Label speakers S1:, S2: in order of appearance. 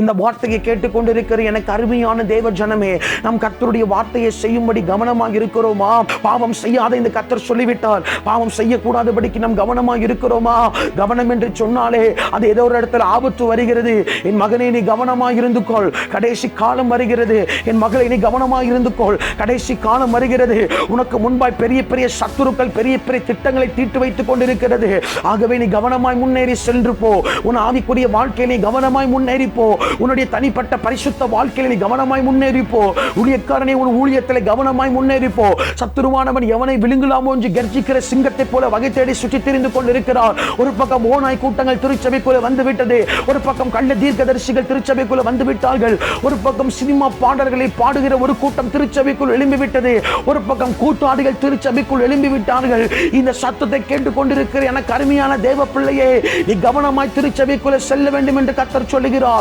S1: இந்த வார்த்தையை கேட்டுக்கொண்டிருக்கிற எனக்கு அருமையான தேவ ஜனமே, நம் கர்த்தருடைய வார்த்தையை செய்யும்படி கவனமாக இருக்கிறோமா? பாவம் செய்யாத இந்த கர்த்தர் சொல்லிவிட்டார், பாவம் செய்யக்கூடாதபடிக்கு நாம் கவனமாக இருக்கிறோமா? கவனம் என்று சொன்னாலே அது ஏதோ ஒரு இடத்துல ஆபத்து வருகிறது. என் மகனே, நீ கவனமாக இருந்து கொள், கடைசி காலம் வருகிறது. என் மகளை, நீ கவனமாக இருந்து கொள், கடைசி காலம் வருகிறது. உனக்கு முன்பாய் பெரிய பெரிய சத்துருக்கள் பெரிய பெரிய திட்டங்களை தீட்டு வைத்துக் கொண்டிருக்கிறது. ஆகவே நீ கவனமாய் முன்னேறி சென்று போ. உன் ஆவிக்குரிய வாழ்க்கையில் நீ கவனமாய் முன்னேறி போ. உன்னுடைய தனிப்பட்ட பரிசுத்த வாழ்க்கையில் நீ கவனமாய் முன்னேறி போ. ஊழியக்காரனே, உன் ஊழியத்தில் கவனமாய் முன்னேறி போ. சத்துருவானவன் எவனை விழுங்கலாமோ என்று கர்ஜிக்கிற சிங்கத்தை போல வகை தேடி சுற்றி திரிந்து கொண்டிருக்கிறார். ஒரு பக்கம் ஓநாய் கூட்டங்கள் திருச்சபைக்குள்ள வந்துவிட்டது, ஒரு பக்கம் கள்ள தீர்க்கதரிசிகள் திருச்சபைக்குள்ள வந்து விட்டார்கள், ஒரு பக்கம் சினிமா பாடல்களை பாடுகிற ஒரு கூட்டம் திருச்சபைக்குள் எழும்பிவிட்டது, ஒரு பக்கம் கூட்டாளிகள் திருச்சபைக்குள் எழும்பிவிட்டார்கள். இந்த சத்தத்தை கேட்டுக் கொண்டிருக்கிற எனக்கு அருமையான தேவ பிள்ளையே, நீ கவனமாய் திருச்சபைக்குள்ள செல்ல வேண்டும் என்று கர்த்தர் சொல்லுகிறார்.